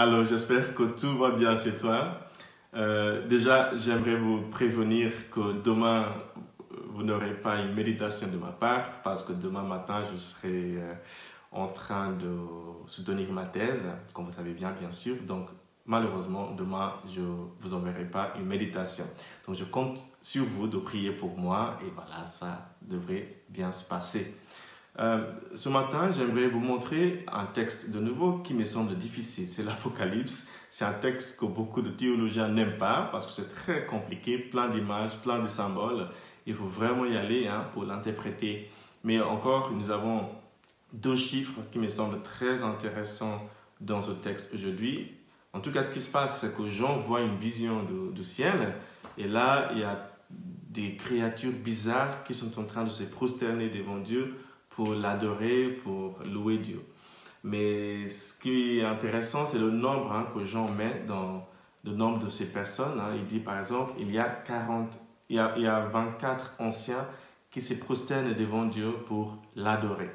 Alors, j'espère que tout va bien chez toi. Déjà, j'aimerais vous prévenir que demain, vous n'aurez pas une méditation de ma part parce que demain matin, je serai en train de soutenir ma thèse, comme vous savez bien sûr. Donc, malheureusement, demain, je ne vous enverrai pas une méditation. Donc, je compte sur vous de prier pour moi et voilà, ça devrait bien se passer. Ce matin, j'aimerais vous montrer un texte de nouveau qui me semble difficile. C'est l'Apocalypse. C'est un texte que beaucoup de théologiens n'aiment pas parce que c'est très compliqué, plein d'images, plein de symboles. Il faut vraiment y aller pour l'interpréter. Mais encore, nous avons deux chiffres qui me semblent très intéressants dans ce texte aujourd'hui. En tout cas, ce qui se passe, c'est que Jean voit une vision du ciel. Et là, il y a des créatures bizarres qui sont en train de se prosterner devant Dieu pour l'adorer, pour louer Dieu. Mais ce qui est intéressant, c'est le nombre que Jean met dans le nombre de ces personnes. Il dit par exemple, il y a 24 anciens qui se prosternent devant Dieu pour l'adorer.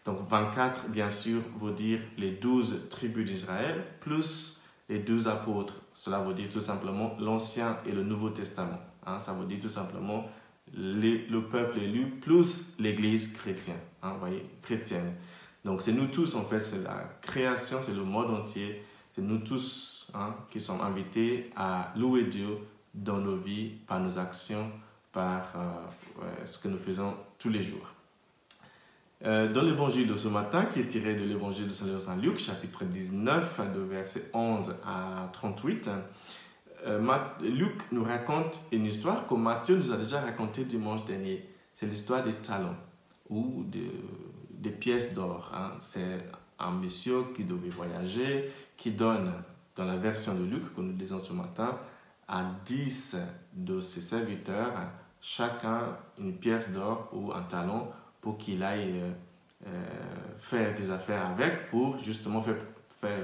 Donc 24, bien sûr, veut dire les 12 tribus d'Israël, plus les 12 apôtres. Cela veut dire tout simplement l'Ancien et le Nouveau Testament. Ça veut dire tout simplement le peuple élu plus l'Église chrétienne. Vous voyez, chrétienne. Donc c'est nous tous, en fait, c'est la création, c'est le monde entier. C'est nous tous qui sommes invités à louer Dieu dans nos vies, par nos actions, par ce que nous faisons tous les jours. Dans l'évangile de ce matin, qui est tiré de l'évangile de Saint Luc, chapitre 19, de versets 11 à 38, Luc nous raconte une histoire que Matthieu nous a déjà racontée dimanche dernier. C'est l'histoire des talents ou des pièces d'or. C'est un monsieur qui devait voyager, qui donne, dans la version de Luc que nous lisons ce matin, à 10 de ses serviteurs, chacun une pièce d'or ou un talent pour qu'il aille faire des affaires avec pour justement faire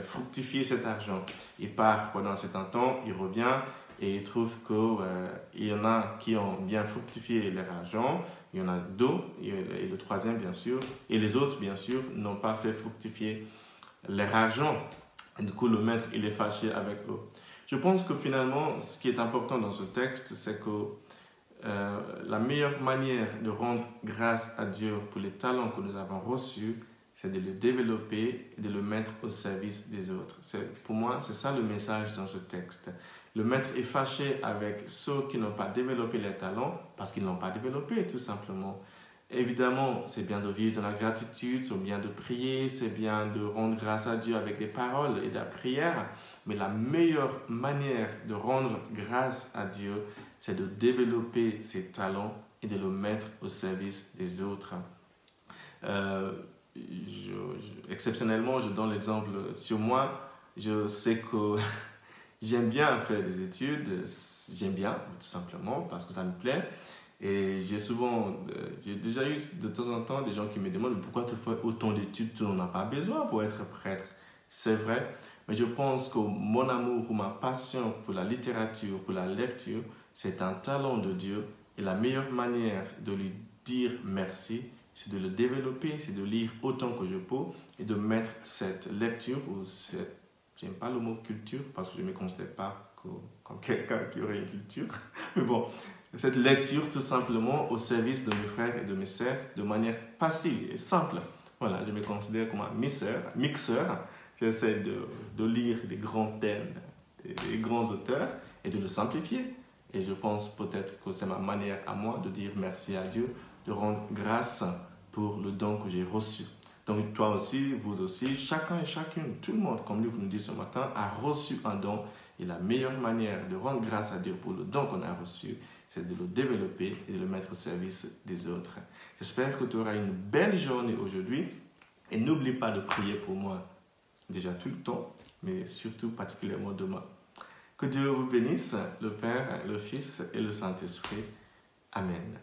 fructifier cet argent. Il part pendant un certain temps, il revient et il trouve qu'il y en a qui ont bien fructifié leur argent, il y en a deux, et le troisième bien sûr, et les autres bien sûr n'ont pas fait fructifier leur argent. Et du coup, le maître, il est fâché avec eux. Je pense que finalement, ce qui est important dans ce texte, c'est que la meilleure manière de rendre grâce à Dieu pour les talents que nous avons reçus, c'est de le développer et de le mettre au service des autres. Pour moi, c'est ça le message dans ce texte. Le maître est fâché avec ceux qui n'ont pas développé les talents parce qu'ils n'ont pas développé, tout simplement. Évidemment, c'est bien de vivre dans la gratitude, c'est bien de prier, c'est bien de rendre grâce à Dieu avec des paroles et de la prière, mais la meilleure manière de rendre grâce à Dieu, c'est de développer ses talents et de le mettre au service des autres. Exceptionnellement, je donne l'exemple sur moi. Je sais que j'aime bien faire des études, j'aime bien tout simplement parce que ça me plaît. Et j'ai déjà eu de temps en temps des gens qui me demandent pourquoi tu fais autant d'études, tu n'en as pas besoin pour être prêtre. C'est vrai, mais je pense que mon amour ou ma passion pour la littérature, pour la lecture, c'est un talent de Dieu et la meilleure manière de lui dire merci, c'est de le développer, c'est de lire autant que je peux et de mettre cette lecture ou j'aime pas le mot culture parce que je ne me considère pas comme quelqu'un qui aurait une culture, mais bon, cette lecture tout simplement au service de mes frères et de mes sœurs de manière facile et simple. Voilà, je me considère comme un mixeur. J'essaie de lire des grands thèmes, des grands auteurs et de le simplifier. Et je pense peut-être que c'est ma manière à moi de dire merci à Dieu, de rendre grâce pour le don que j'ai reçu. Donc toi aussi, vous aussi, chacun et chacune, tout le monde, comme Luc nous dit ce matin, a reçu un don. Et la meilleure manière de rendre grâce à Dieu pour le don qu'on a reçu, c'est de le développer et de le mettre au service des autres. J'espère que tu auras une belle journée aujourd'hui. Et n'oublie pas de prier pour moi, déjà tout le temps, mais surtout particulièrement demain. Que Dieu vous bénisse, le Père, le Fils et le Saint-Esprit. Amen.